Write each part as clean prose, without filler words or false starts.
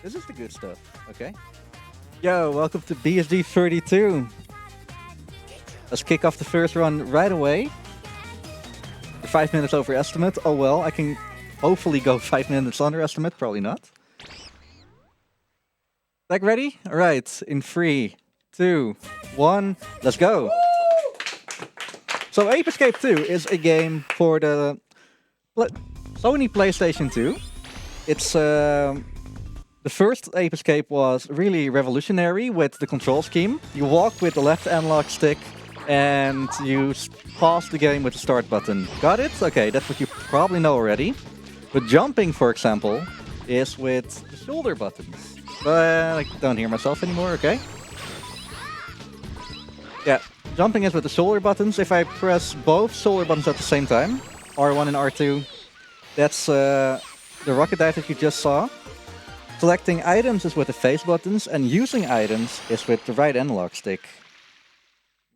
This is the good stuff, okay? Yo, welcome to BSD 32. Let's kick off the first run right away. 5 minutes over estimate. Oh well, I can hopefully go 5 minutes under estimate. Probably not. Like ready? All right. In 3, 2, 1, let's go. So Ape Escape 2 is a game for the Sony PlayStation 2. It's the first Ape Escape was really revolutionary with the control scheme. You walk with the left analog stick and you pause the game with the start button. Got it? Okay, that's what you probably know already. But jumping, for example, is with the shoulder buttons. But I don't hear myself anymore, okay? Yeah, jumping is with the shoulder buttons. If I press both shoulder buttons at the same time, R1 and R2, that's the rocket dive that you just saw. Selecting items is with the face buttons, and using items is with the right analog stick.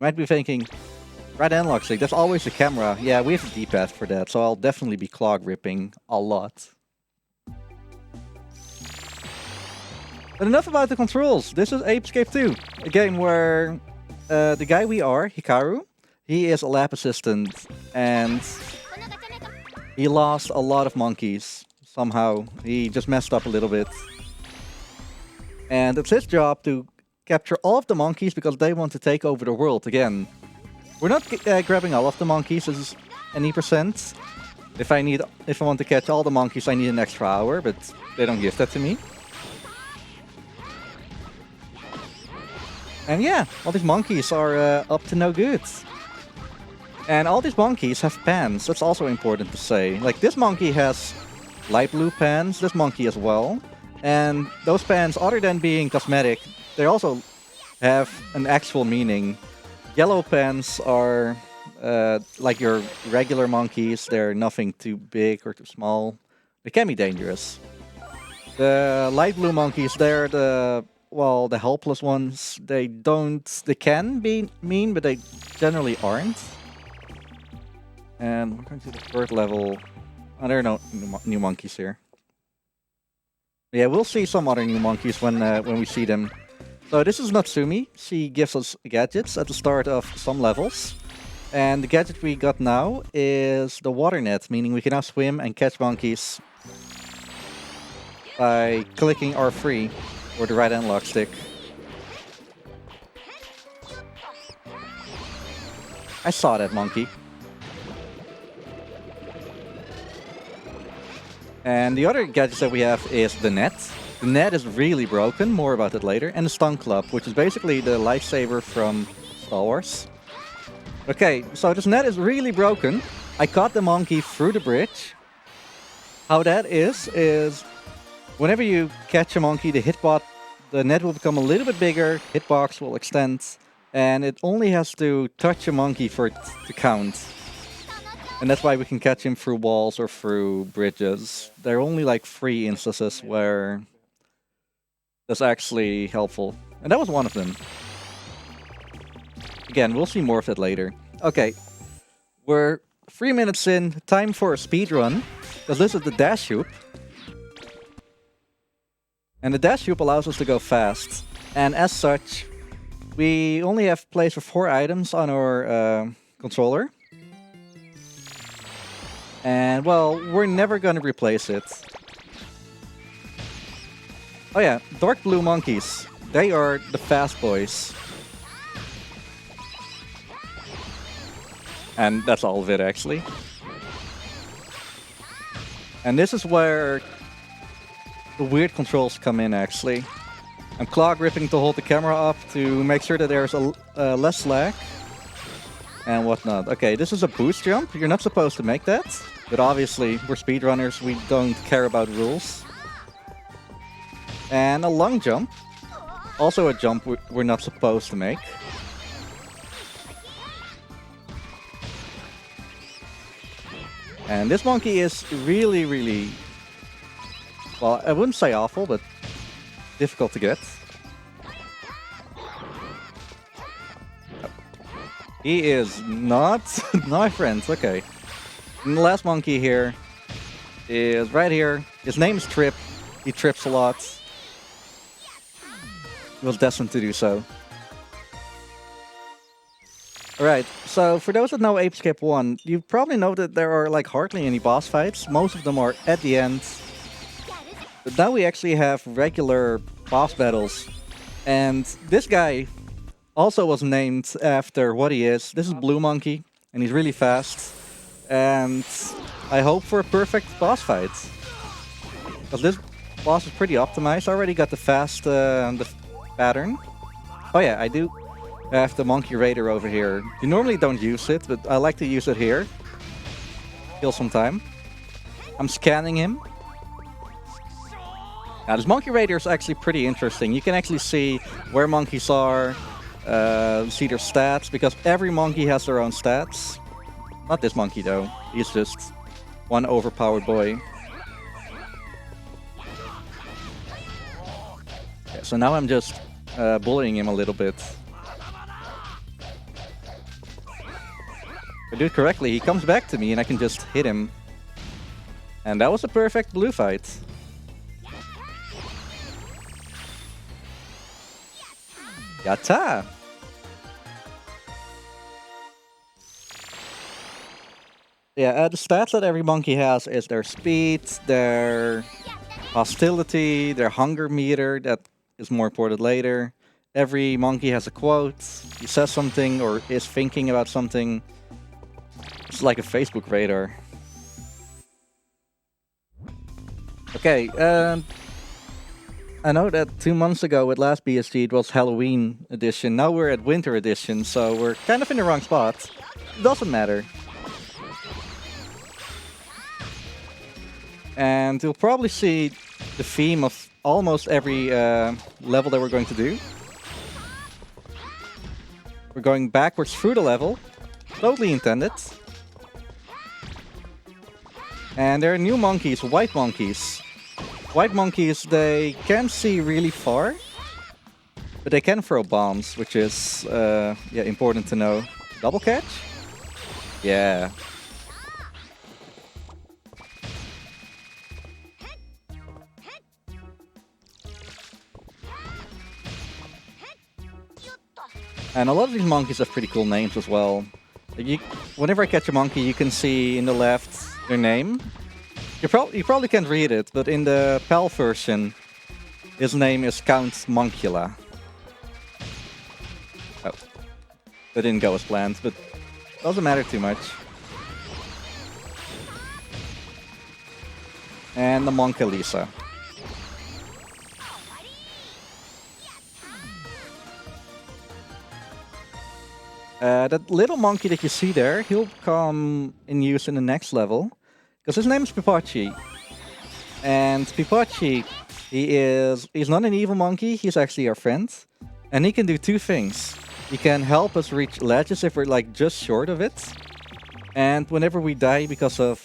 You might be thinking, right analog stick, that's always the camera. Yeah, we have a D-pad for that, so I'll definitely be clog ripping a lot. But enough about the controls. This is Ape Escape 2, a game where the guy we are, Hikaru, he is a lab assistant, and he lost a lot of monkeys. Somehow, he just messed up a little bit. And it's his job to capture all of the monkeys because they want to take over the world again. We're not grabbing all of the monkeys, this is any percent. If I want to catch all the monkeys, I need an extra hour, but they don't give that to me. And yeah, all these monkeys are up to no good. And all these monkeys have pants, that's also important to say. Like, this monkey has light blue pants, this monkey as well. And those pants, other than being cosmetic, they also have an actual meaning. Yellow pants are like your regular monkeys, they're nothing too big or too small. They can be dangerous. The light blue monkeys, they're the helpless ones. They can be mean, but they generally aren't. And we're going to the third level. Oh, there are no new monkeys here. Yeah, we'll see some other new monkeys when we see them. So this is Natsumi. She gives us gadgets at the start of some levels. And the gadget we got now is the water net, meaning we can now swim and catch monkeys by clicking R3 or the right analog stick. I saw that monkey. And the other gadgets that we have is the net. The net is really broken, more about it later. And the stun club, which is basically the lifesaver from Star Wars. Okay, so this net is really broken. I caught the monkey through the bridge. How that is whenever you catch a monkey, the net will become a little bit bigger, hitbox will extend, and it only has to touch a monkey for it to count. And that's why we can catch him through walls or through bridges. There are only like 3 instances where that's actually helpful. And that was one of them. Again, we'll see more of it later. Okay, we're 3 minutes in. Time for a speed run. Because this is the dash hoop. And the dash hoop allows us to go fast. And as such, we only have place for 4 items on our controller. And, well, we're never going to replace it. Oh yeah, dark blue monkeys. They are the fast boys. And that's all of it, actually. And this is where the weird controls come in, actually. I'm clog ripping to hold the camera up to make sure that there's less lag. And whatnot. Okay, this is a boost jump. You're not supposed to make that. But obviously, we're speedrunners. We don't care about rules. And a long jump. Also a jump we're not supposed to make. And this monkey is really, really... well, I wouldn't say awful, but difficult to get. He is not my friend. Okay. And the last monkey here. is right here. His name is Trip. He trips a lot. He was destined to do so. Alright, so for those that know Ape Escape 1, you probably know that there are like hardly any boss fights. Most of them are at the end. But now we actually have regular boss battles. And this guy also was named after what he is. This is Blue Monkey, and he's really fast. And I hope for a perfect boss fight. Because this boss is pretty optimized. I already got the fast the pattern. Oh yeah, I do have the Monkey Raider over here. You normally don't use it, but I like to use it here. Kill some time. I'm scanning him. Now this Monkey Raider is actually pretty interesting. You can actually see where monkeys are, see their stats, because every monkey has their own stats. Not this monkey though, he's just one overpowered boy. Yeah, so now I'm just bullying him a little bit. If I do it correctly, he comes back to me and I can just hit him. And that was a perfect blue fight. Yatta! Yeah, the stats that every monkey has is their speed, their hostility, their hunger meter, that is more important later. Every monkey has a quote, he says something or is thinking about something. It's like a Facebook radar. Okay, I know that 2 months ago with last BSG it was Halloween edition, now we're at Winter edition, so we're kind of in the wrong spot. It doesn't matter. And you'll probably see the theme of almost every level that we're going to do. We're going backwards through the level. Totally intended. And there are new monkeys, white monkeys. White monkeys, they can't see really far. But they can throw bombs, which is yeah, important to know. Double catch? Yeah. And a lot of these monkeys have pretty cool names as well. Whenever I catch a monkey, you can see in the left their name. You probably can't read it, but in the PAL version, his name is Count Moncula. Oh, that didn't go as planned, but doesn't matter too much. And the Monka Lisa. That little monkey that you see there, he'll come in use in the next level. Because his name is Pipachi. And Pipachi, he's not an evil monkey, he's actually our friend. And he can do two things. He can help us reach ledges if we're like just short of it. And whenever we die because of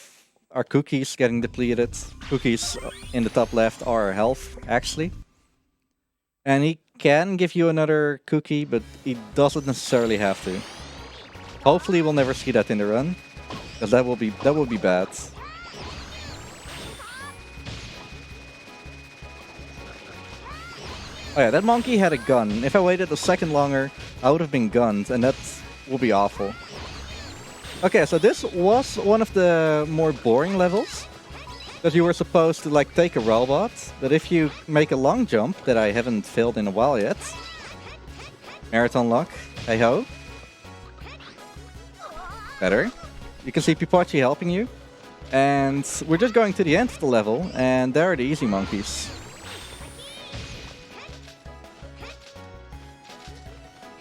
our cookies getting depleted, cookies in the top left are our health, actually. And he can give you another cookie, but he doesn't necessarily have to. Hopefully we'll never see that in the run, because that will be bad. Oh yeah, that monkey had a gun. If I waited a second longer, I would have been gunned, and that will be awful. Okay, so this was one of the more boring levels. Because you were supposed to like take a robot, but if you make a long jump that I haven't filled in a while yet. Marathon luck, hey ho. Better. You can see Pipachi helping you. And we're just going to the end of the level, and there are the easy monkeys.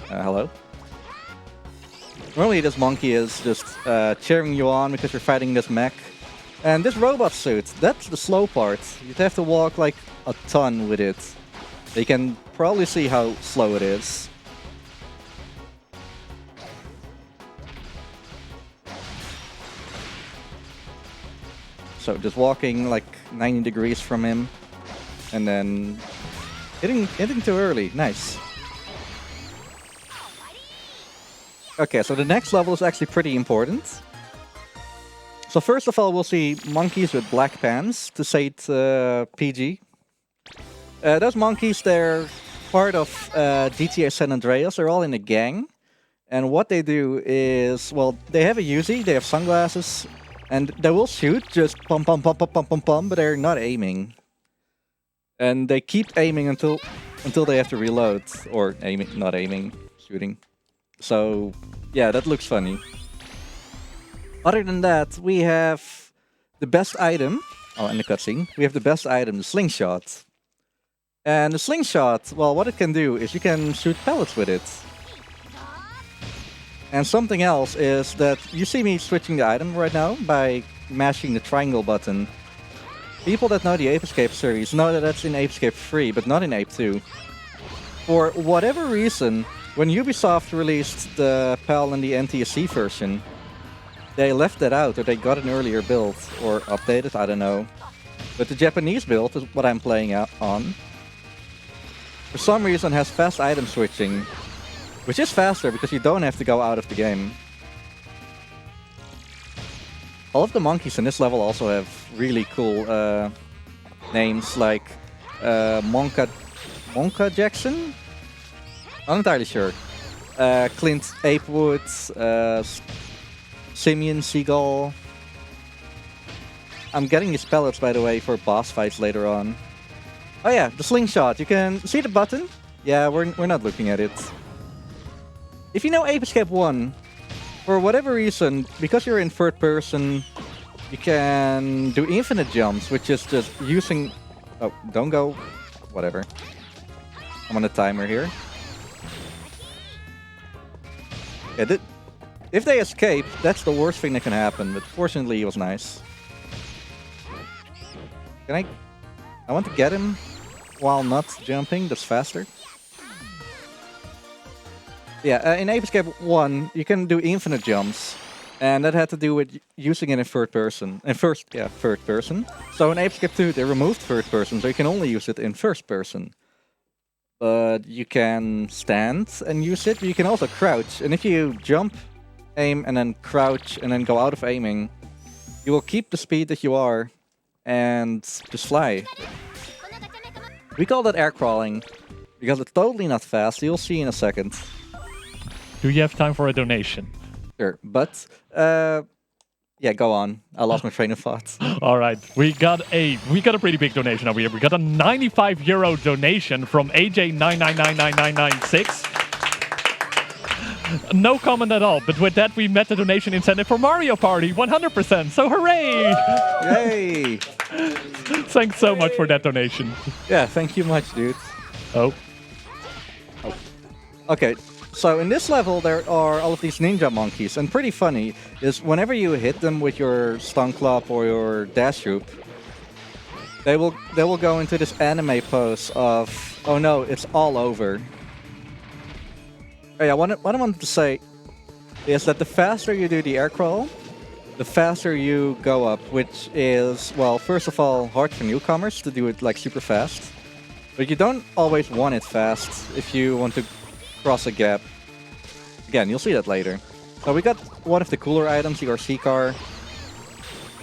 Hello? Normally this monkey is just cheering you on because you're fighting this mech. And this robot suit, that's the slow part. You'd have to walk like a ton with it. You can probably see how slow it is. So just walking like 90 degrees from him. And then hitting too early. Nice. Okay, so the next level is actually pretty important. So first of all, we'll see monkeys with black pants, to say it PG. Those monkeys, they're part of GTA San Andreas. They're all in a gang. And what they do is, well, they have a Uzi, they have sunglasses, and they will shoot, just pum pum pum pum pum pum pum, but they're not aiming. And they keep aiming until they have to reload, or aiming, not aiming, shooting. So, yeah, that looks funny. Other than that, we have the best item. Oh, in the cutscene, we have the best item, the slingshot. And the slingshot, well, what it can do is you can shoot pellets with it. And something else is that you see me switching the item right now by mashing the triangle button. People that know the Ape Escape series know that that's in Ape Escape 3, but not in Ape 2. For whatever reason, when Ubisoft released the PAL and the NTSC version, they left that out, or they got an earlier build, or updated, I don't know. But the Japanese build is what I'm playing out on. For some reason has fast item switching, which is faster because you don't have to go out of the game. All of the monkeys in this level also have really cool names, like Monka Jackson? Not entirely sure. Clint Apewood, Simeon Seagull. I'm getting these pellets, by the way, for boss fights later on. Oh yeah, the slingshot. You can see the button? Yeah, we're not looking at it. If you know Ape Escape 1, for whatever reason, because you're in third person, you can do infinite jumps, which is just using... Oh, don't go. Whatever. I'm on a timer here. Yeah, if they escape, that's the worst thing that can happen, but fortunately he was nice. Can I want to get him while not jumping, that's faster. Yeah, in Ape Escape 1, you can do infinite jumps, and that had to do with using it in third person. Third person. So in Ape Escape 2, they removed third person, so you can only use it in first person. But you can stand and use it, but you can also crouch. And if you jump, aim, and then crouch, and then go out of aiming, you will keep the speed that you are, and just fly. We call that air crawling, because it's totally not fast, you'll see in a second. Do you have time for a donation? Sure, but yeah, go on. I lost my train of thought. All right, we got a pretty big donation over here. We got a €95 donation from AJ999996. No comment at all, but with that we met the donation incentive for Mario Party 100%. So hooray! Yay! Thanks so much for that donation. Yeah, thank you much, dude. Oh. Okay. So in this level, there are all of these ninja monkeys, and pretty funny is whenever you hit them with your stun club or your dash hoop, they will go into this anime pose of, oh no, it's all over. Oh yeah, what I wanted to say is that the faster you do the air crawl, the faster you go up, which is, well, first of all, hard for newcomers to do it like super fast, but you don't always want it fast if you want to cross a gap. Again, you'll see that later. So we got one of the cooler items, the RC car.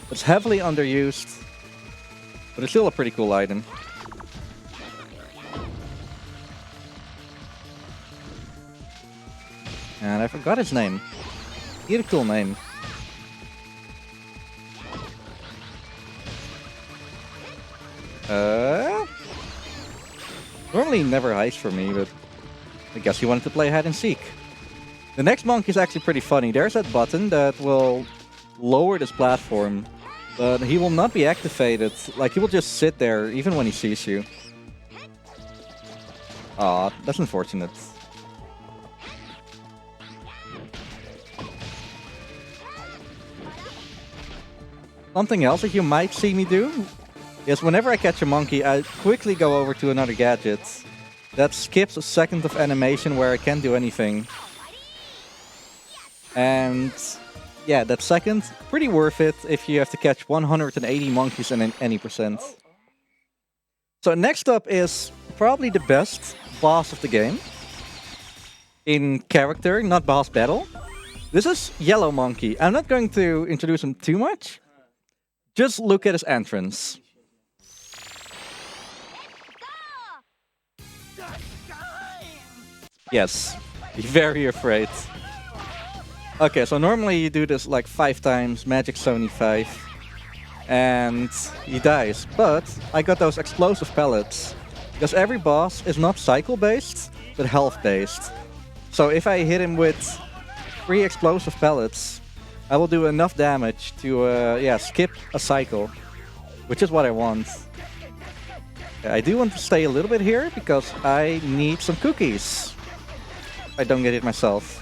It's heavily underused, but it's still a pretty cool item. And I forgot his name. He had a cool name. Normally never heist for me, but I guess he wanted to play hide and seek. The next monkey is actually pretty funny. There's that button that will lower this platform, but he will not be activated. Like, he will just sit there even when he sees you. Aw, that's unfortunate. Something else that you might see me do is whenever I catch a monkey, I quickly go over to another gadget. That skips a second of animation where I can't do anything. And yeah, that second, pretty worth it if you have to catch 180 monkeys in any percent. So next up is probably the best boss of the game. In character, not boss battle. This is Yellow Monkey. I'm not going to introduce him too much, Just look at his entrance. Yes, very afraid. Okay, so normally you do this like 5 times, Magic Sony 5, and he dies. But I got those explosive pellets, because every boss is not cycle-based, but health-based. So if I hit him with 3 explosive pellets, I will do enough damage to yeah, skip a cycle, which is what I want. I do want to stay a little bit here, because I need some cookies. I don't get it myself.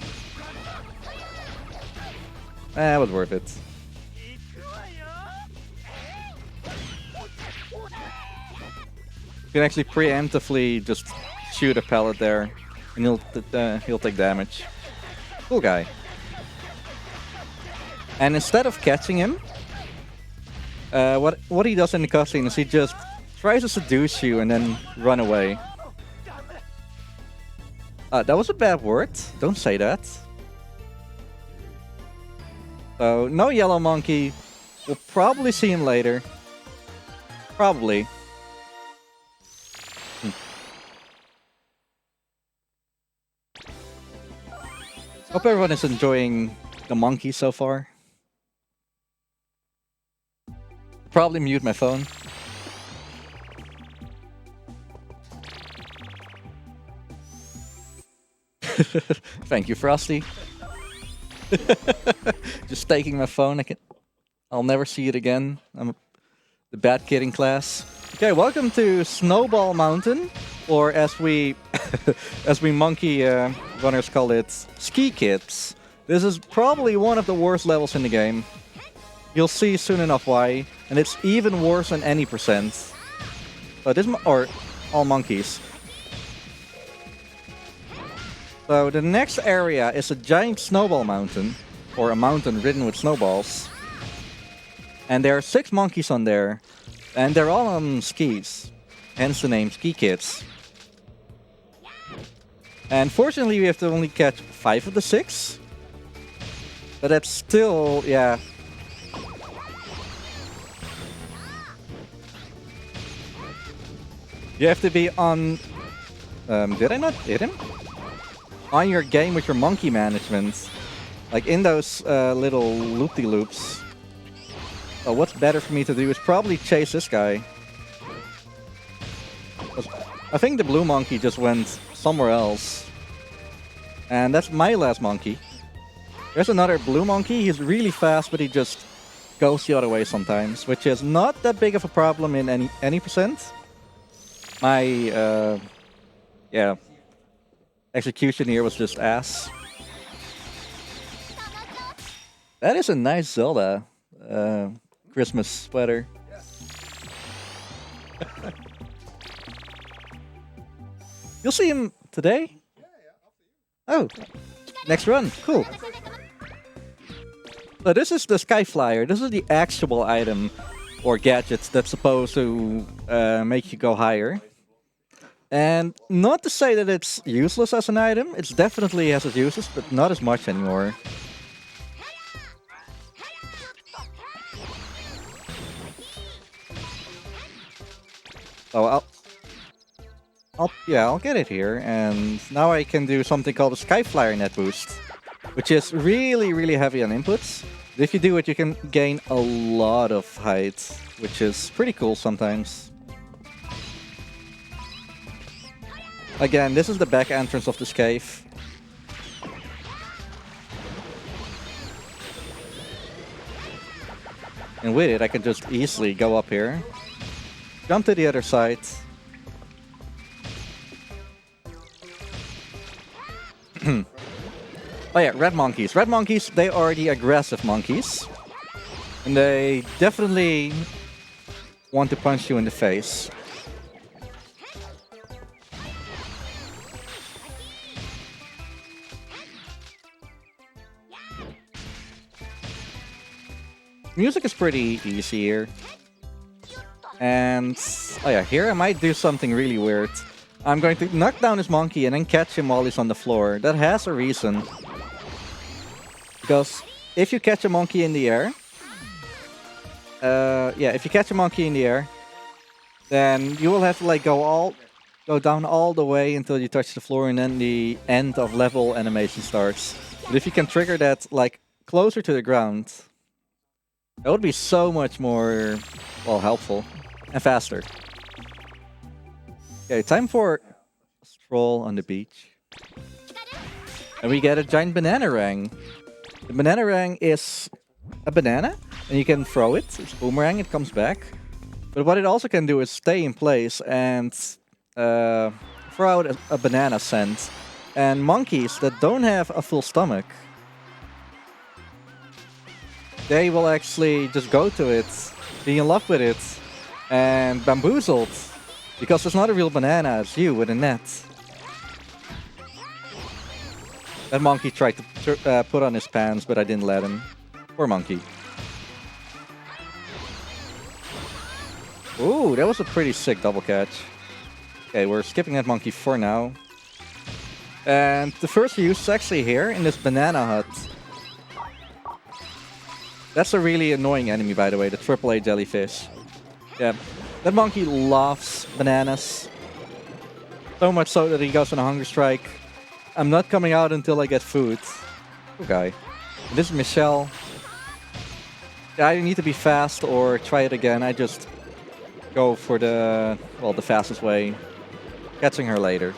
That was worth it. You can actually preemptively just shoot a pellet there, and he'll take damage. Cool guy. And instead of catching him, what he does in the cutscene is he just tries to seduce you and then run away. That was a bad word. Don't say that. So, no yellow monkey. We'll probably see him later. Probably. Hope everyone is enjoying the monkey so far. Probably mute my phone. Thank you, Frosty. Just taking my phone. I'll never see it again. I'm the bad kid in class. Okay, welcome to Snowball Mountain, or as we monkey runners call it, Ski Kids. This is probably one of the worst levels in the game. You'll see soon enough why, and it's even worse than any percent. But or all monkeys. So the next area is a giant snowball mountain, or a mountain ridden with snowballs. And there are 6 monkeys on there, and they're all on skis, hence the name Ski Kids. And fortunately we have to only catch 5 of the 6, but that's still, yeah. You have to be on... did I not hit him? On your game with your monkey management. Like in those little loop-de-loops. So what's better for me to do is probably chase this guy. I think the blue monkey just went somewhere else. And that's my last monkey. There's another blue monkey. He's really fast, but he just goes the other way sometimes, which is not that big of a problem in any percent. My, yeah, execution here was just ass. That is a nice Zelda Christmas sweater. You'll see him today? Oh, next run. Cool. So this is the Sky Flyer. This is the actual item or gadget that's supposed to make you go higher. And not to say that it's useless as an item. It definitely has its uses, but not as much anymore. So I'll get it here, and now I can do something called a Sky Flyer net boost, which is really, really heavy on inputs. If you do it, you can gain a lot of height, which is pretty cool sometimes. Again, this is the back entrance of this cave. And with it, I can just easily go up here, jump to the other side. Oh yeah, red monkeys. Red monkeys, they are the aggressive monkeys. And they definitely want to punch you in the face. Music is pretty easy here. And, oh yeah, here I might do something really weird. I'm going to knock down this monkey and then catch him while he's on the floor. That has a reason. Because if you catch a monkey in the air, yeah, if you catch a monkey in the air, then you will have to like go down all the way until you touch the floor, and then the end of level animation starts. But if you can trigger that like closer to the ground, that would be so much more, well, helpful and faster. Okay, time for a stroll on the beach. And we get a giant banana rang. The banana rang is a banana, and you can throw it. It's a boomerang, it comes back. But what it also can do is stay in place and throw out a banana scent. And monkeys that don't have a full stomach, they will actually just go to it, be in love with it, and bamboozled. Because it's not a real banana, it's you with a net. That monkey tried to put on his pants, but I didn't let him. Poor monkey. Ooh, that was a pretty sick double catch. Okay, we're skipping that monkey for now. And the first use is actually here in this banana hut. That's a really annoying enemy, by the way, the AAA jellyfish. Yeah, that monkey loves bananas. So much so that he goes on a hunger strike. I'm not coming out until I get food. Okay. This is Michelle. Yeah, I need to be fast or try it again. I just go for the, well, the fastest way. Catching her later.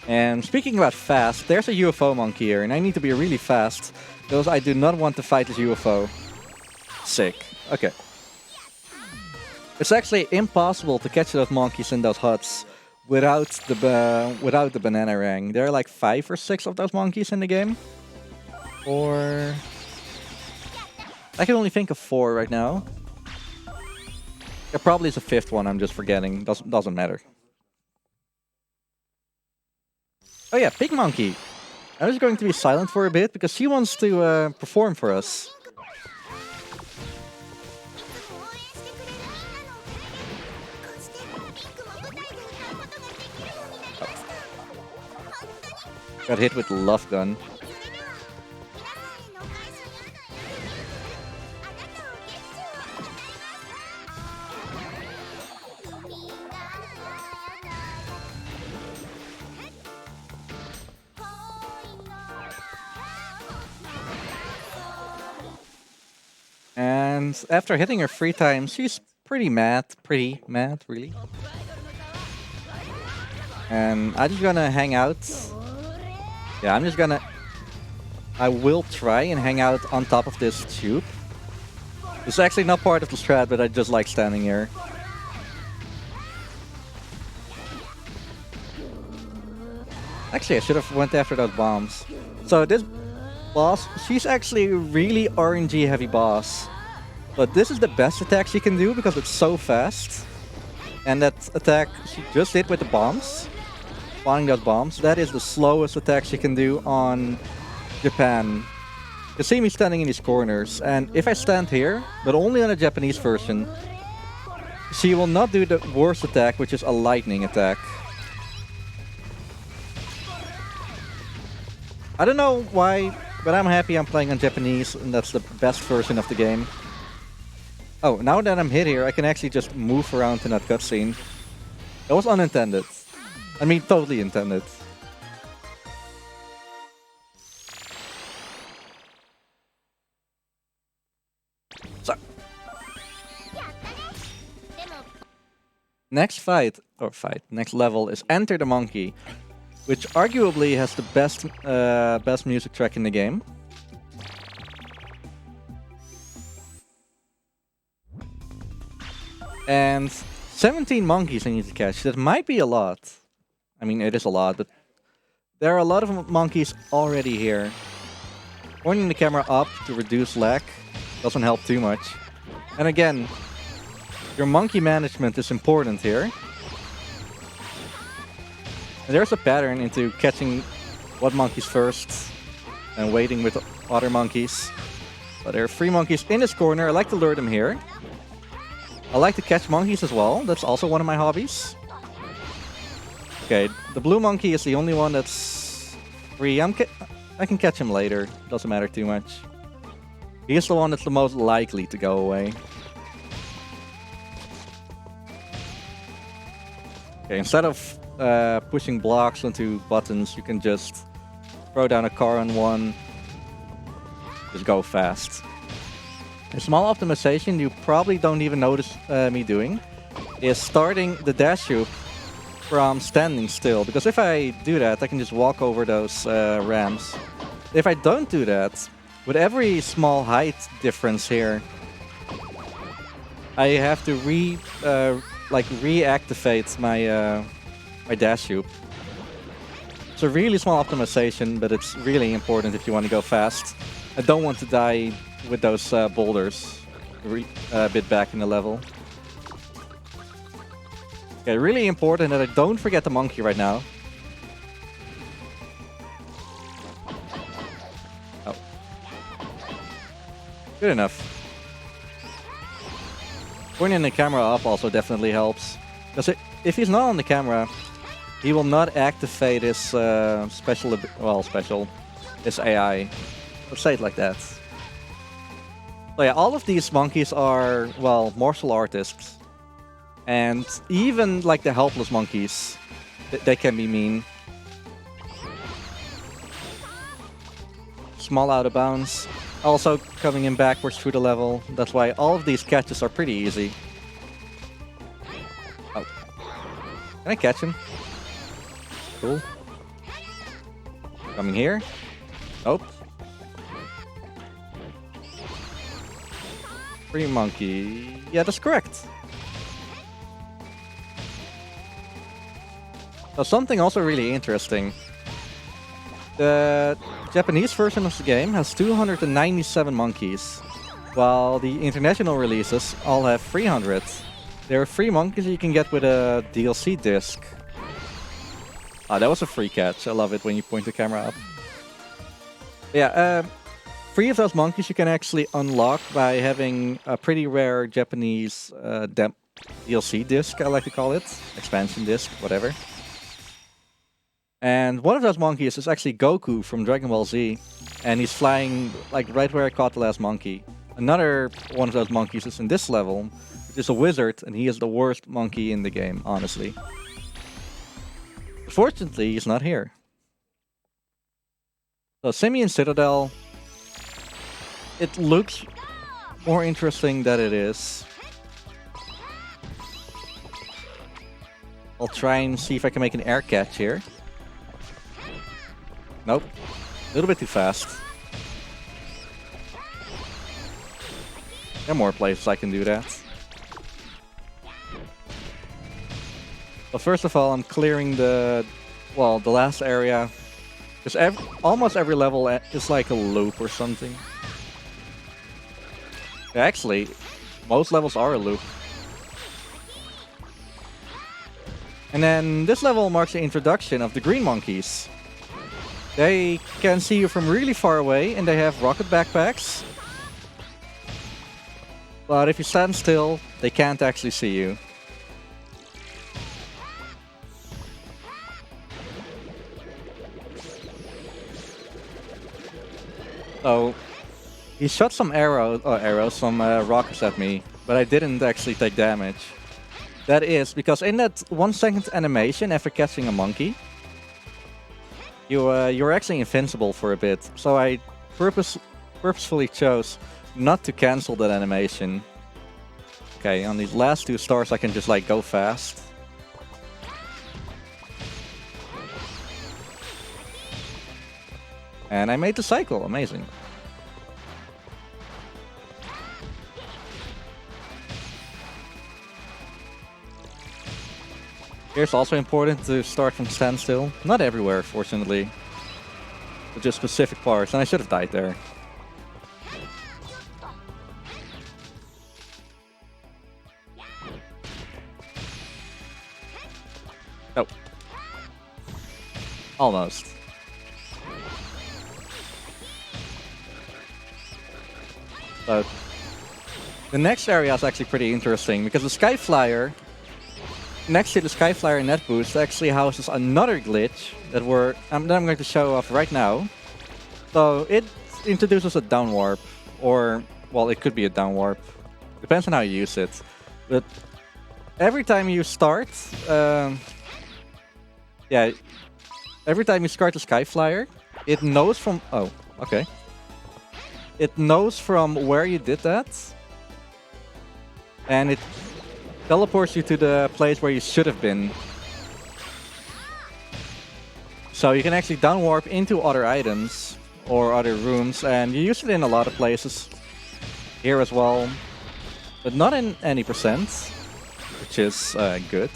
And speaking about fast, there's a UFO monkey here, and I need to be really fast because I do not want to fight this UFO. Sick. Okay. It's actually impossible to catch those monkeys in those huts without the banana rang. There are like 5 or 6 of those monkeys in the game. Or I can only think of 4 right now. There probably is a 5th one I'm just forgetting. Doesn't matter. Oh yeah, Pig Monkey. I was going to be silent for a bit because she wants to perform for us. Got hit with the love gun. And after hitting her 3 times, she's pretty mad, really. And I'm just gonna hang out. Yeah, I will try and hang out on top of this tube. It's actually not part of the strat, but I just like standing here. Actually, I should have went after those bombs. So this boss, she's actually a really RNG heavy boss. But this is the best attack she can do because it's so fast. And that attack she just did with the bombs, spawning those bombs, that is the slowest attack she can do on Japan. You see me standing in these corners, and if I stand here, but only on a Japanese version, she will not do the worst attack, which is a lightning attack. I don't know why, but I'm happy I'm playing on Japanese, and that's the best version of the game. Oh, now that I'm hit here, I can actually just move around in that cutscene. That was unintended. I mean, totally intended. So. Next next level is Enter the Monkey, which arguably has the best music track in the game. And 17 monkeys I need to catch. That might be a lot. I mean, it is a lot, but there are a lot of monkeys already here. Pointing the camera up to reduce lag doesn't help too much. And again, your monkey management is important here. And there's a pattern into catching what monkeys first and waiting with other monkeys. But there are 3 monkeys in this corner. I like to lure them here. I like to catch monkeys as well. That's also one of my hobbies. Okay, the blue monkey is the only one that's free. I can catch him later. Doesn't matter too much. He's the one that's the most likely to go away. Okay, instead of pushing blocks onto buttons, you can just throw down a car on one. Just go fast. A small optimization you probably don't even notice me doing is starting the dash loop from standing still. Because if I do that, I can just walk over those ramps. If I don't do that, with every small height difference here, I have to reactivate my my dash loop. It's a really small optimization, but it's really important if you want to go fast. I don't want to die with those boulders a bit back in the level. Okay, really important that I don't forget the monkey right now. Oh. Good enough. Pointing the camera up also definitely helps. Because if he's not on the camera, he will not activate his special, his AI. Let's say it like that. So yeah, all of these monkeys are, well, martial artists. And even like the helpless monkeys, they can be mean. Small out of bounds. Also coming in backwards through the level. That's why all of these catches are pretty easy. Oh. Can I catch him? Cool. Coming here. Nope. Free monkey. Yeah, that's correct. So something also really interesting. The Japanese version of the game has 297 monkeys, while the international releases all have 300. There are 3 monkeys you can get with a DLC disc. Ah, that was a free catch. I love it when you point the camera up. Yeah, 3 of those monkeys you can actually unlock by having a pretty rare Japanese DLC disc, I like to call it. Expansion disc, whatever. And one of those monkeys is actually Goku from Dragon Ball Z. And he's flying like right where I caught the last monkey. Another one of those monkeys is in this level, which is a wizard, and he is the worst monkey in the game, honestly. Fortunately, he's not here. So Simian Citadel, it looks more interesting than it is. I'll try and see if I can make an air catch here. Nope. A little bit too fast. There are more places I can do that. But first of all, I'm clearing the last area. Because almost every level is like a loop or something. Actually, most levels are a loop. And then this level marks the introduction of the green monkeys. They can see you from really far away, and they have rocket backpacks. But if you stand still, they can't actually see you. So, he shot some some rockets at me, but I didn't actually take damage. That is because in that 1 second animation after catching a monkey, you're actually invincible for a bit. So I purposefully chose not to cancel that animation. Okay, on these last 2 stars I can just like go fast. And I made the cycle, amazing. Here's also important to start from standstill. Not everywhere, fortunately. But just specific parts, and I should have died there. Oh. Almost. But the next area is actually pretty interesting because the Skyflyer, next to the Skyflyer net boost, actually houses another glitch that I'm going to show off right now. So it introduces a down warp, or, well, it could be a down warp. Depends on how you use it. But every time you start, yeah, every time you start the Sky Flyer, it knows from, oh, okay. It knows from where you did that, and it teleports you to the place where you should have been. So you can actually down warp into other items or other rooms, and you use it in a lot of places. Here as well, but not in any percent, which is good.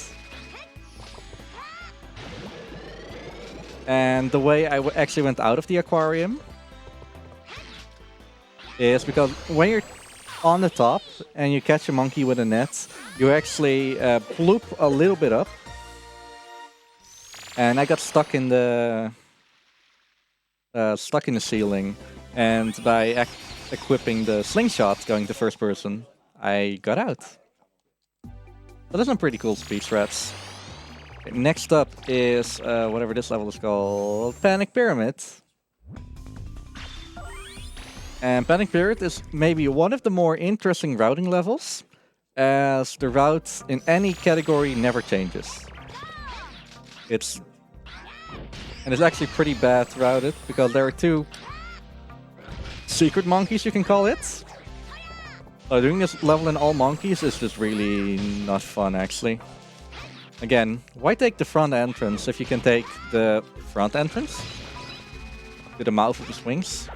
And the way I actually went out of the aquarium is because when you're on the top and you catch a monkey with a net, you actually bloop a little bit up. And I got stuck in the ceiling, and by equipping the slingshot going to first person, I got out. So there's some pretty cool speed strats. Okay, next up is whatever this level is called, Panic Pyramid. And Panic Pyramid is maybe one of the more interesting routing levels, as the route in any category never changes. It's actually pretty bad routed, because there are two secret monkeys, you can call it. So doing this level in all monkeys is just really not fun, actually. Again, why take the front entrance if you can take the front entrance to the mouth of the swings?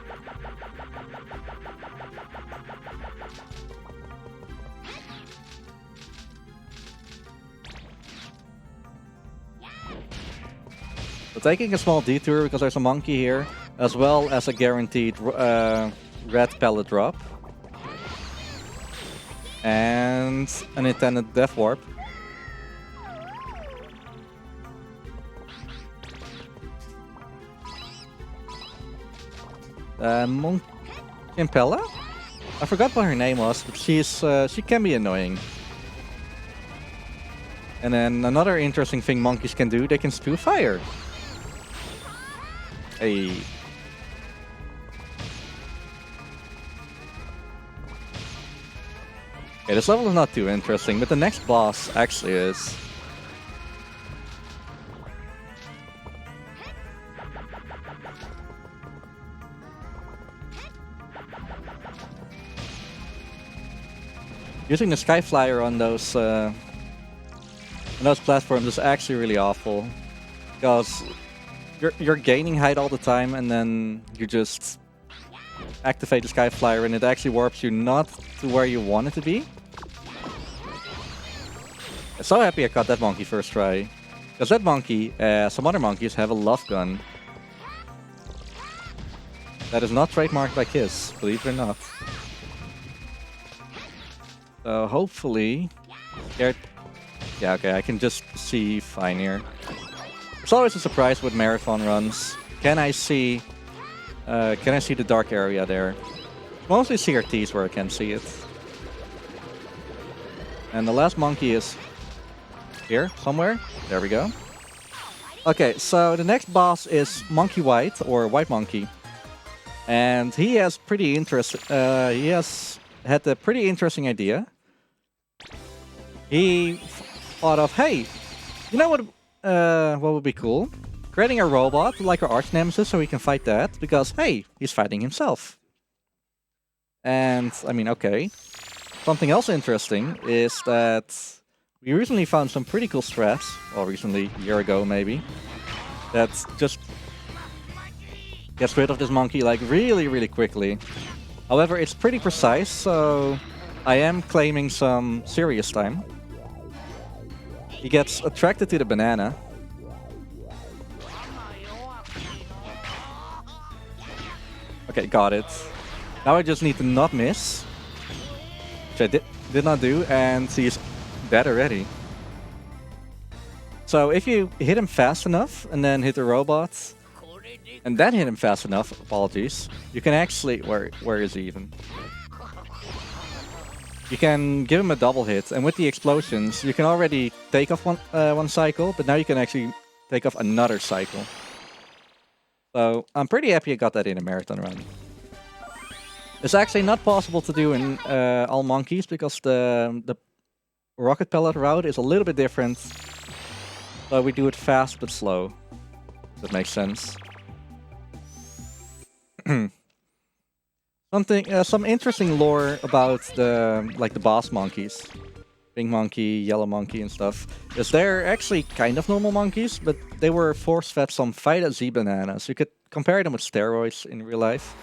So taking a small detour because there's a monkey here, as well as a guaranteed red pellet drop. And an intended death warp. Monk Impella? I forgot what her name was, but she can be annoying. And then another interesting thing monkeys can do, they can spew fire. Hey. Okay, this level is not too interesting, but the next boss actually is. Using the Sky Flyer on those platforms is actually really awful, because you're gaining height all the time, and then you just activate the Sky Flyer, and it actually warps you not to where you want it to be. I'm so happy I caught that monkey first try, because that monkey, some other monkeys, have a love gun. That is not trademarked by Kiss, believe it or not. So hopefully, yeah, okay, I can just see fine here. It's always a surprise with marathon runs. Can I see the dark area there? Mostly CRTs where I can see it. And the last monkey is here somewhere. There we go. Okay, so the next boss is Monkey White, or White Monkey, and he has pretty had a pretty interesting idea. He thought of, hey, you know what would be cool? Creating a robot like our arch nemesis so we can fight that, because, hey, he's fighting himself. And, I mean, okay. Something else interesting is that we recently found some pretty cool strats, well, recently, a year ago maybe, that just gets rid of this monkey like really, really quickly. However, it's pretty precise, so I am claiming some serious time. He gets attracted to the banana. Okay, got it. Now I just need to not miss, which I did not do, and he's dead already. So if you hit him fast enough, and then hit the robot, and then hit him fast enough, apologies, you can actually... Where is he even? You can give him a double hit, and with the explosions, you can already take off one cycle, but now you can actually take off another cycle. So I'm pretty happy I got that in a marathon run. It's actually not possible to do in all monkeys because the rocket pellet route is a little bit different. So we do it fast but slow. That makes sense. Some interesting lore about the boss monkeys, pink monkey, yellow monkey, and stuff. Is they're actually kind of normal monkeys, but they were force-fed some Vita Z bananas. You could compare them with steroids in real life.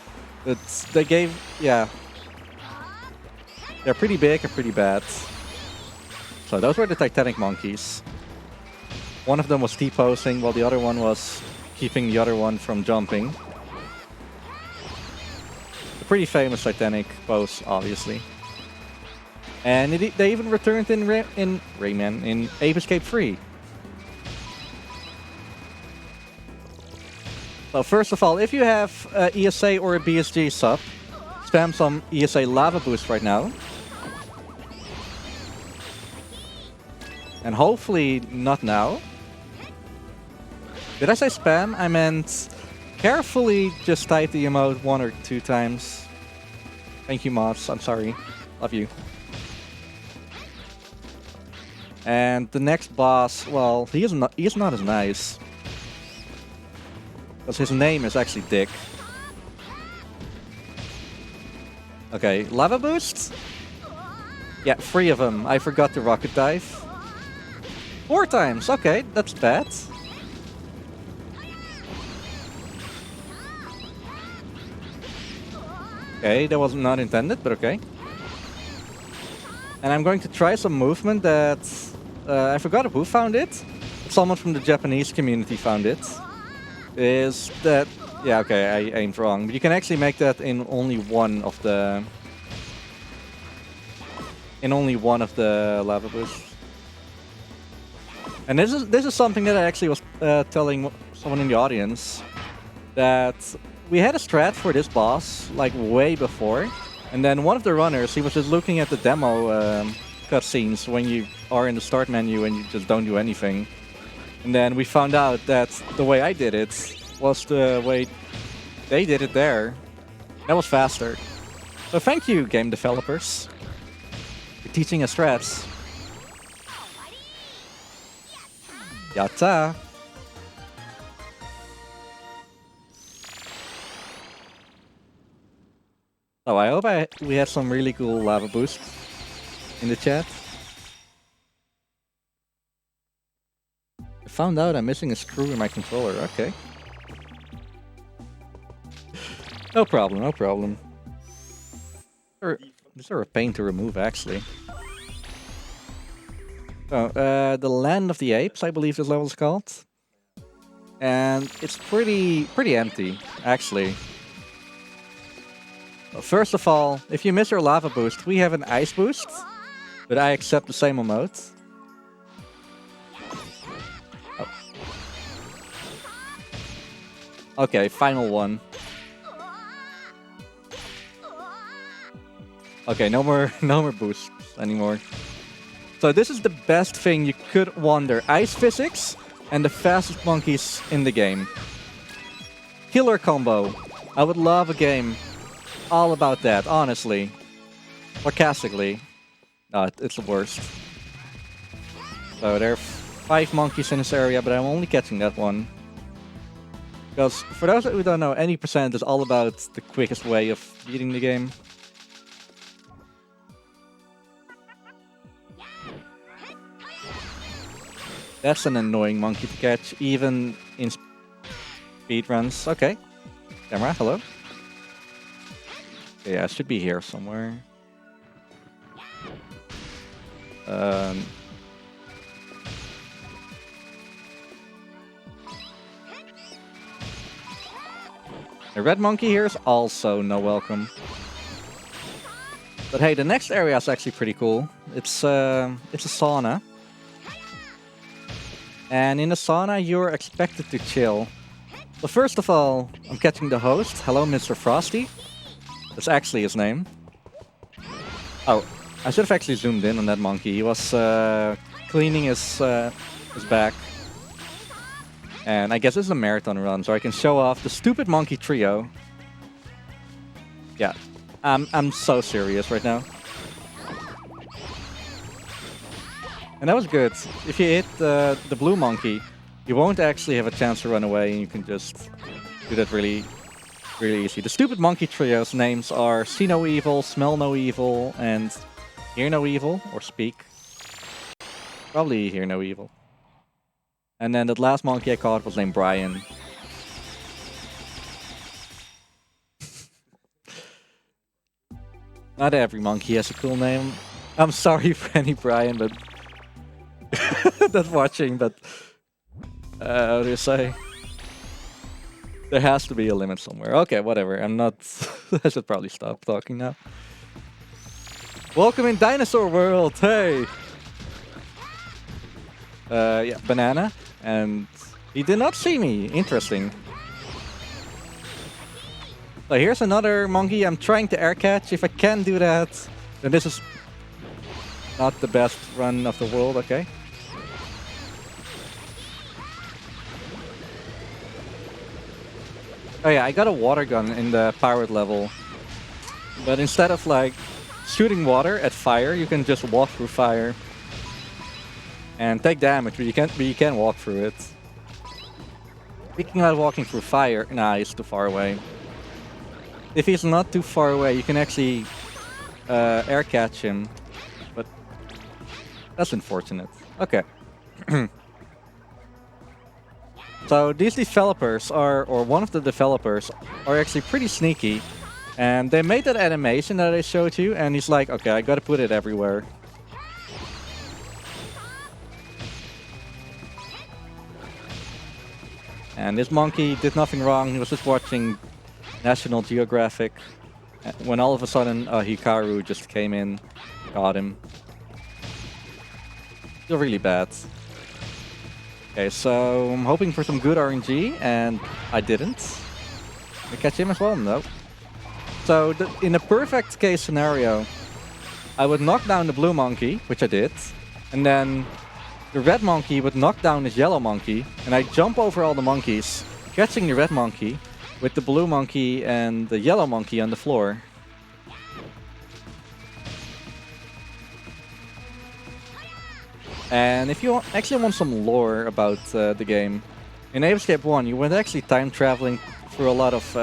But they gave, yeah, they're pretty big and pretty bad. So those were the Titanic monkeys. One of them was T-posing, while the other one was keeping the other one from jumping. A pretty famous Titanic pose, obviously. And they even returned in Rayman, in Ape Escape 3. So first of all, if you have ESA or a BSG sub, spam some ESA Lava Boost right now. And hopefully not now. Did I say spam? I meant carefully just type the emote 1 or 2 times. Thank you, mods. I'm sorry. Love you. And the next boss, well, he is not as nice. Because his name is actually Dick. Okay, Lava Boost? Yeah, 3 of them. I forgot the rocket dive. 4 times, okay, that's bad. Okay, that was not intended, but okay. And I'm going to try some movement that... I forgot who found it. Someone from the Japanese community found it. Is that... Yeah, okay, I aimed wrong. But you can actually make that in only one of the... lava boosts. And this is something that I actually was telling someone in the audience. That we had a strat for this boss, like way before. And then one of the runners, he was just looking at the demo cutscenes when you are in the start menu and you just don't do anything. And then we found out that the way I did it was the way they did it there. That was faster. So thank you, game developers, for teaching us strats. Yatta! So I hope we had some really cool lava boosts in the chat. I found out I'm missing a screw in my controller. Okay. No problem, no problem. These are a pain to remove, actually. So, the Land of the Apes, I believe this level is called. And it's pretty empty, actually. Well, first of all, if you miss your lava boost, we have an ice boost. But I accept the same emote. Oh. Okay, final one. Okay, no more boosts anymore. So this is the best thing you could wonder. Ice physics and the fastest monkeys in the game. Killer combo. I would love a game all about that, honestly. Sarcastically. No, it's the worst. So there are 5 monkeys in this area, but I'm only catching that one. Because for those who don't know, any percent is all about the quickest way of beating the game. That's an annoying monkey to catch, even in speedruns. Okay. Camera, hello. Okay, yeah, it should be here somewhere. The red monkey here is also no welcome. But hey, the next area is actually pretty cool. It's a sauna. And in the sauna, you're expected to chill. So first of all, I'm catching the host. Hello, Mr. Frosty. That's actually his name. Oh, I should have actually zoomed in on that monkey. He was cleaning his back. And I guess this is a marathon run, so I can show off the stupid monkey trio. Yeah, I'm so serious right now. And that was good. If you hit the blue monkey, you won't actually have a chance to run away, and you can just do that really easy. The stupid monkey trio's names are See No Evil, Smell No Evil, and Hear No Evil, or Speak. Probably Hear No Evil. And then that last monkey I caught was named Brian. Not every monkey has a cool name. I'm sorry for any Brian, but that's watching, but how do you say? There has to be a limit somewhere. Okay, whatever. I'm not... I should probably stop talking now. Welcome in Dinosaur World! Hey! Yeah, banana. And he did not see me. Interesting. So here's another monkey I'm trying to air catch. If I can do that, then this is not the best run of the world. Okay. Oh yeah, I got a water gun in the powered level. But instead of like shooting water at fire, you can just walk through fire. And take damage, but you can't walk through it. Speaking about walking through fire, nah, he's too far away. If he's not too far away, you can actually air catch him. But that's unfortunate. Okay. So these developers are, or one of the developers, are actually pretty sneaky. And they made that animation that I showed you, and he's like, okay, I gotta put it everywhere. And this monkey did nothing wrong, he was just watching National Geographic. When all of a sudden Hikaru just came in, got him. Still really bad. Okay, so I'm hoping for some good RNG, and I didn't. I catch him as well? No. So in a perfect case scenario, I would knock down the blue monkey, which I did, and then the red monkey would knock down this yellow monkey, and I jump over all the monkeys, catching the red monkey, with the blue monkey and the yellow monkey on the floor. And if you actually want some lore about the game, in Ape Escape 1 you went actually time traveling through a lot of,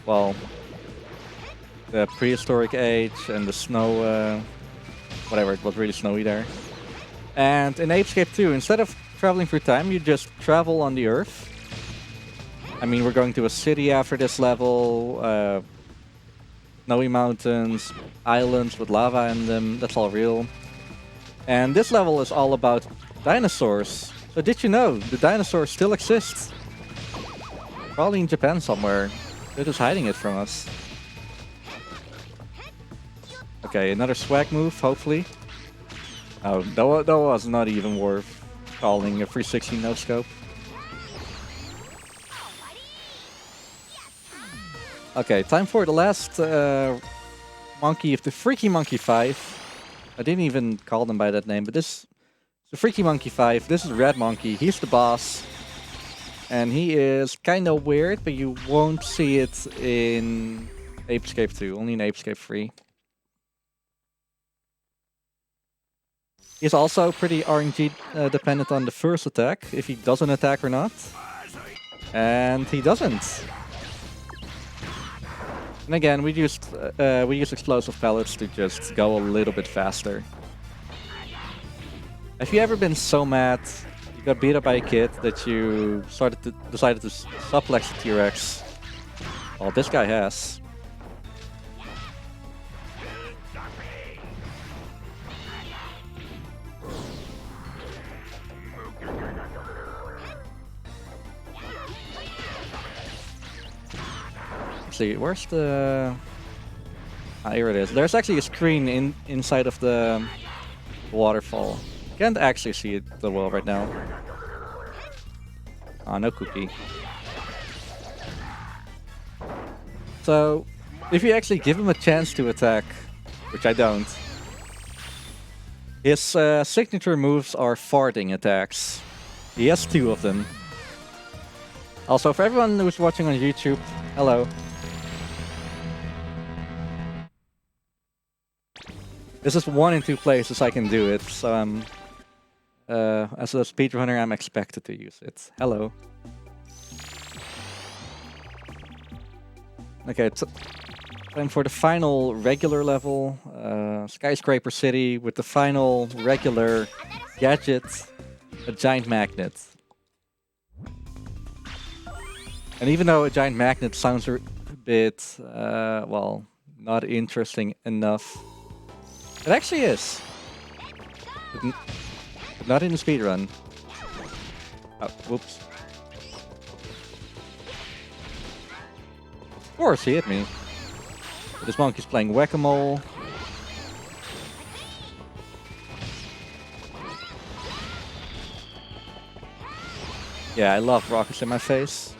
well, the prehistoric age and the snow, whatever, it was really snowy there. And in Ape Escape 2, instead of traveling through time, you just travel on the Earth. I mean, we're going to a city after this level, snowy mountains, islands with lava in them, that's all real. And this level is all about dinosaurs. So did you know the dinosaurs still exist? Probably in Japan somewhere. They're just hiding it from us. Okay, another swag move, hopefully. Oh, that was not even worth calling a 360 no-scope. Okay, time for the last monkey of the Freaky Monkey 5. I didn't even call them by that name, but this is the Freaky Monkey 5. This is Red Monkey. He's the boss. And he is kind of weird, but you won't see it in Ape Escape 2, only in Ape Escape 3. He's also pretty RNG dependent on the first attack, if he doesn't attack or not. And he doesn't. And again, we use explosive pellets to just go a little bit faster. Have you ever been so mad you got beat up by a kid that you decided to suplex the T-Rex? Well, this guy has. See, where's the... Ah, here it is. There's actually a screen inside of the waterfall. Can't actually see it that well right now. Ah, no cookie. So, if you actually give him a chance to attack, which I don't, his signature moves are farting attacks. He has 2 of them. Also, for everyone who's watching on YouTube, hello. This is 1 in 2 places I can do it, so I'm... as a speedrunner, I'm expected to use it. Hello. Okay, time for the final regular level. Skyscraper City with the final regular gadget, a giant magnet. And even though a giant magnet sounds a bit, well, not interesting enough, it actually is. But not in the speedrun. Oh, whoops. Of course, he hit me. This monkey's playing whack-a-mole. Yeah, I love rockets in my face.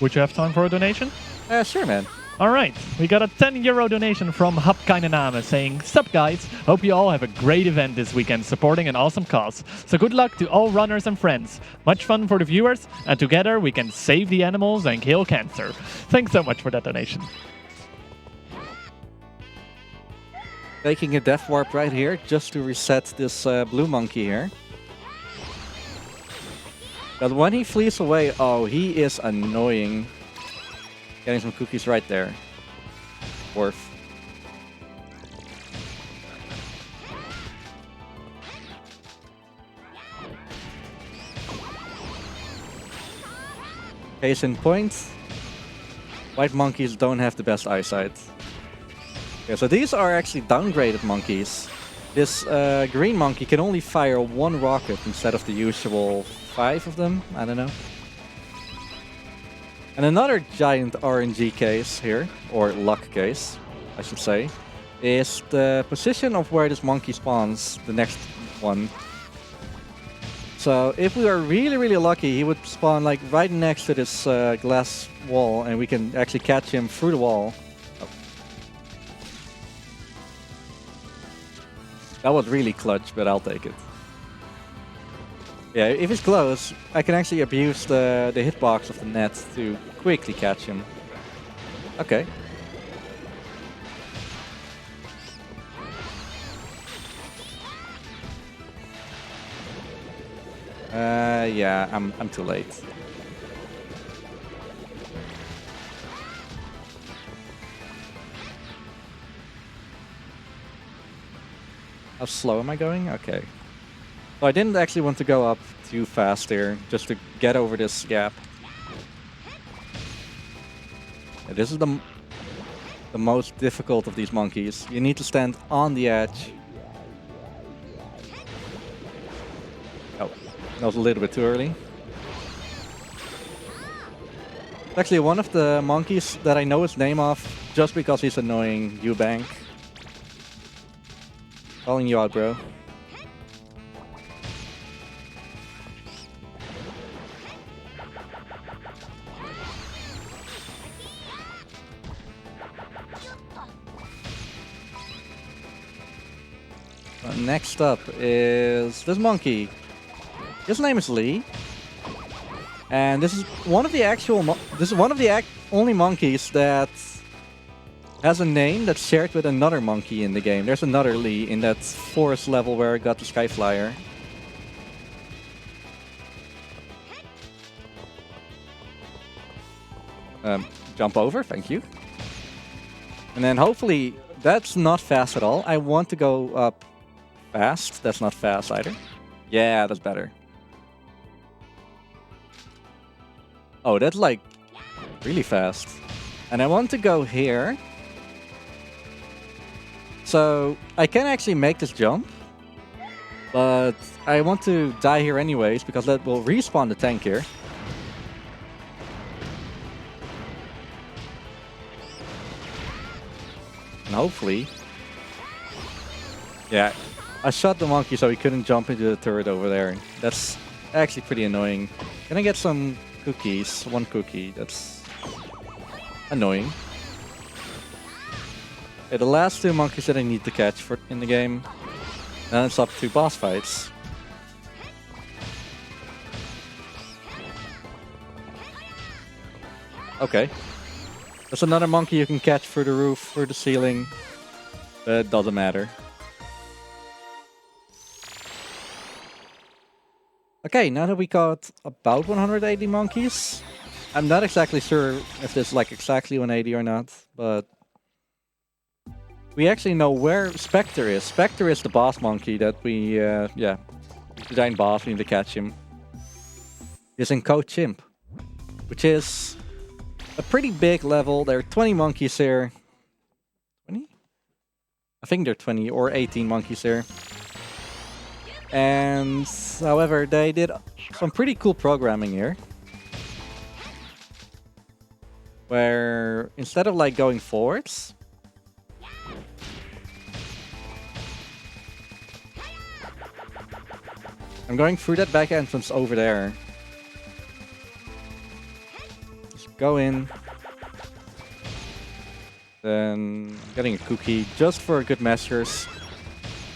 Would you have time for a donation? Sure, man. Alright, we got a €10 donation from Hapkainename saying, "Sup guys, hope you all have a great event this weekend supporting an awesome cause. So good luck to all runners and friends. Much fun for the viewers, and together we can save the animals and kill cancer." Thanks so much for that donation. Taking a death warp right here just to reset this blue monkey here. But when he flees away, oh, he is annoying. Getting some cookies right there. Worth. Case in point, white monkeys don't have the best eyesight. Okay, so these are actually downgraded monkeys. This green monkey can only fire 1 rocket instead of the usual 5 of them. I don't know. And another giant RNG case here, or luck case, I should say, is the position of where this monkey spawns, the next one. So if we are really, really lucky, he would spawn like right next to this glass wall, and we can actually catch him through the wall. Oh. That was really clutch, but I'll take it. Yeah, if he's close, I can actually abuse the hitbox of the net to quickly catch him. Okay. Yeah, I'm too late. How slow am I going? Okay. So I didn't actually want to go up too fast here, just to get over this gap. Yeah, this is the most difficult of these monkeys. You need to stand on the edge. Oh, that was a little bit too early. It's actually one of the monkeys that I know his name off just because he's annoying. Eubank. Calling you out, bro. Next up is this monkey. His name is Lee, and this is one of the only monkeys that has a name that's shared with another monkey in the game. There's another Lee in that forest level where I got the Sky Flyer. Jump over, thank you. And then hopefully that's not fast at all. I want to go up fast. That's not fast either. Yeah, that's better. Oh, that's like really fast. And I want to go here. So I can actually make this jump. But I want to die here anyways, because that will respawn the tank here. And hopefully... Yeah, I shot the monkey so he couldn't jump into the turret over there. That's actually pretty annoying. Can I get some cookies? 1 cookie, that's annoying. Okay, the last 2 monkeys that I need to catch in the game. Then it's up to boss fights. Okay. There's another monkey you can catch through the roof, through the ceiling. But it doesn't matter. Okay, now that we got about 180 monkeys, I'm not exactly sure if this is like exactly 180 or not, but we actually know where Spectre is. Spectre is the boss monkey that we, yeah, the giant boss, we need to catch him. He's in Code Chimp, which is a pretty big level. There are 20 monkeys here. 20? I think there are 20 or 18 monkeys here. And however, they did some pretty cool programming here. Where instead of like going forwards, I'm going through that back entrance over there. Just go in. Then getting a cookie just for good measures.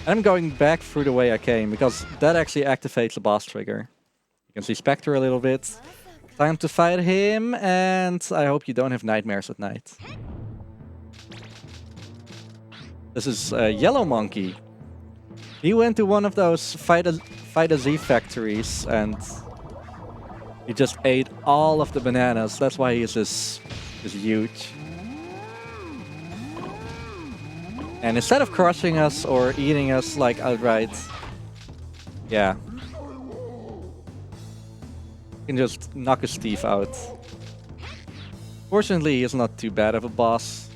And I'm going back through the way I came, because that actually activates the boss trigger. You can see Spectre a little bit. Time to fight him, and I hope you don't have nightmares at night. This is a Yellow Monkey. He went to one of those Fight a Z factories, and he just ate all of the bananas. That's why he's this huge. And instead of crushing us or eating us like outright, yeah, you can just knock his teeth out. Fortunately, he's not too bad of a boss.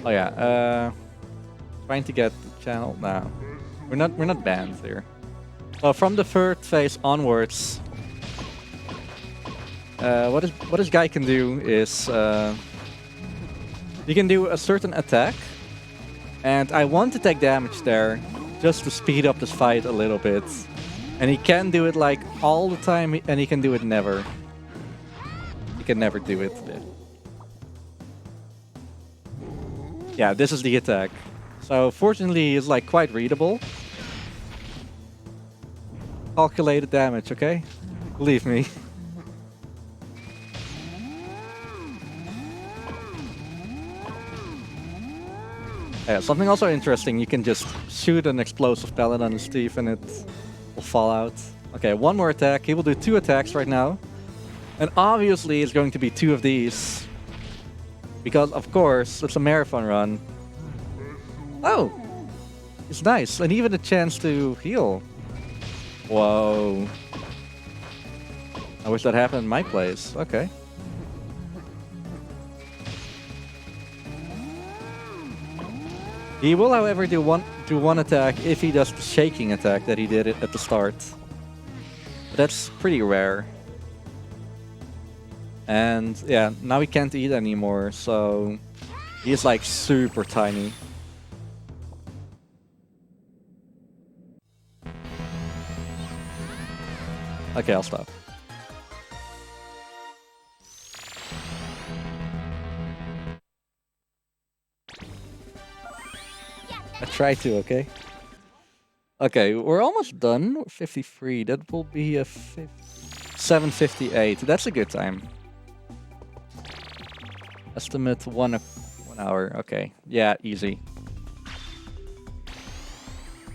Oh yeah, trying to get the channel now. We're not banned here. So from the third phase onwards, what this guy can do is he can do a certain attack, and I want to take damage there just to speed up this fight a little bit. And he can do it like all the time, and he can do it never. He can never do it. Yeah, this is the attack. So fortunately, it's like quite readable. Calculated damage, okay? Believe me. Yeah, something also interesting, you can just shoot an explosive pellet on his teeth and it will fall out. Okay, one more attack. He will do 2 attacks right now. And obviously it's going to be 2 of these. Because, of course, it's a marathon run. Oh! It's nice. And even a chance to heal. Whoa. I wish that happened in my place. Okay. He will, however, do one attack if he does the shaking attack that he did at the start. But that's pretty rare. And yeah, now he can't eat anymore, so he's like super tiny. Okay, I'll stop. I try to, okay? Okay, we're almost done. 53. That will be a 7:58. That's a good time. Estimate 1 hour. Okay. Yeah, easy.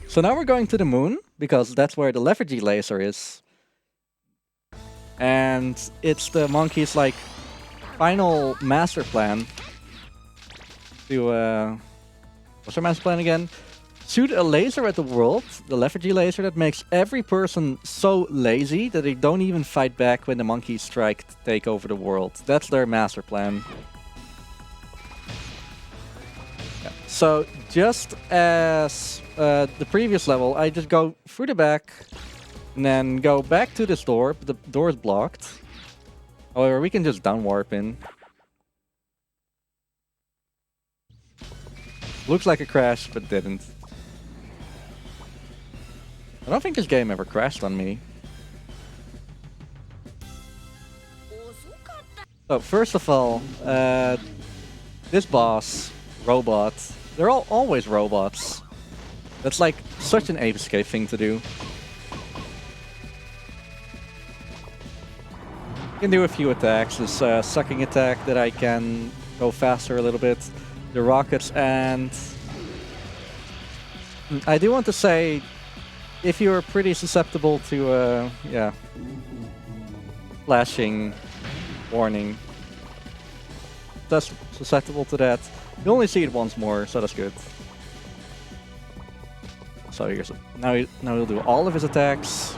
So now we're going to the moon, because that's where the lethargy laser is. And it's the monkey's like final master plan to what's their master plan again? Shoot a laser at the world, the lethargy laser that makes every person so lazy that they don't even fight back when the monkeys strike to take over the world. That's their master plan. Yeah. So just as the previous level, I just go through the back and then go back to this door, but the door is blocked. However, we can just down warp in. Looks like a crash, but didn't. I don't think this game ever crashed on me. So first of all, this boss, Robot, They're all always robots. That's like such an Ape Escape thing to do. Can do a few attacks. This sucking attack that I can go faster a little bit. The rockets, and I do want to say, if you're pretty susceptible to yeah, flashing warning, that's susceptible to that. You only see it once more, so that's good. So here's now he'll do all of his attacks.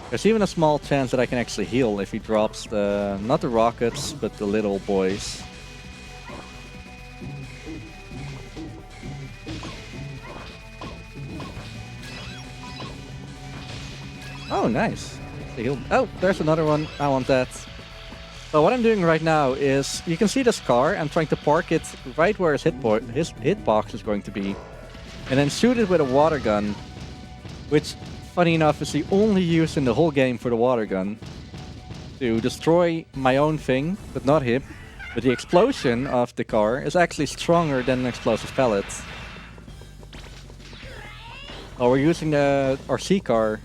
There's even a small chance that I can actually heal if he drops the, not the rockets, but the little boys. Oh, nice. Oh, there's another one. I want that. So what I'm doing right now is, you can see this car. I'm trying to park it right where his hitbox is going to be. And then shoot it with a water gun, which, funny enough, is the only use in the whole game for the water gun. To destroy my own thing, but not him. But the explosion of the car is actually stronger than an explosive pellet. Oh, we're using the RC car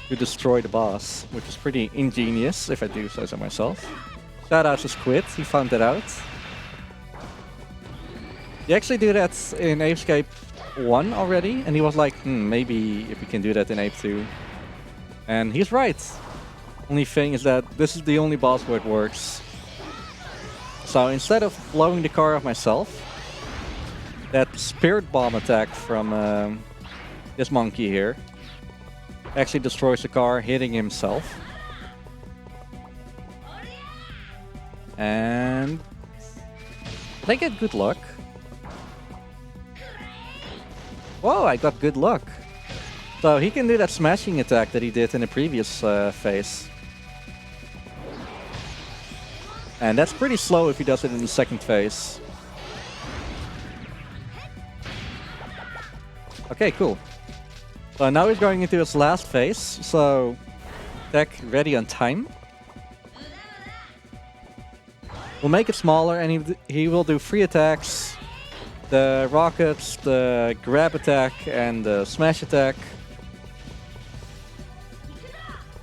to destroy the boss, which is pretty ingenious, if I do say so myself. Shout out to Squid, he found that out. You actually do that in Ape Escape 1 already, and he was like, maybe if we can do that in Ape 2. And he's right. Only thing is that this is the only boss where it works. So instead of blowing the car off myself, that spirit bomb attack from this monkey here actually destroys the car, hitting himself. And I get good luck. Whoa, I got good luck. So he can do that smashing attack that he did in the previous phase. And that's pretty slow if he does it in the second phase. Okay, cool. So now he's going into his last phase, so attack ready on time. We'll make it smaller, and he will do 3 attacks. The rockets, the grab attack, and the smash attack.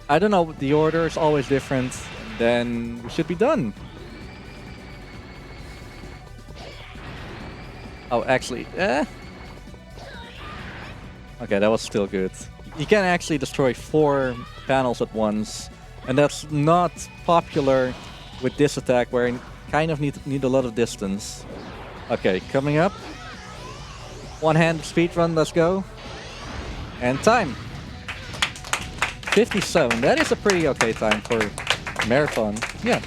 I don't know, the order is always different. Then we should be done. Oh, actually, okay, that was still good. You can actually destroy 4 panels at once, and that's not popular with this attack, where you kind of need a lot of distance. Okay, coming up. One-handed speedrun, let's go. And time. 57, that is a pretty okay time for marathon. Yeah.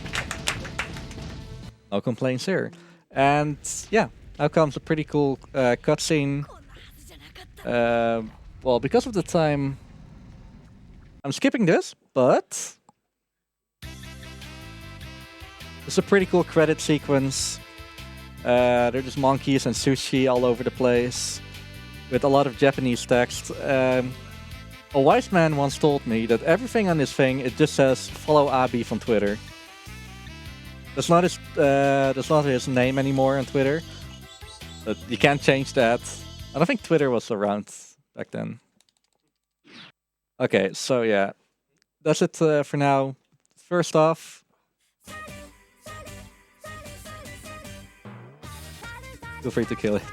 No complaints here. And yeah, now comes a pretty cool cutscene. Well, because of the time, I'm skipping this, but it's a pretty cool credit sequence. There's just monkeys and sushi all over the place, with a lot of Japanese text. A wise man once told me that everything on this thing, it just says "follow Abi" on Twitter. That's not his name anymore on Twitter. But you can't change that. I don't think Twitter was around back then. Okay, so yeah, that's it for now. First off, feel free to kill it.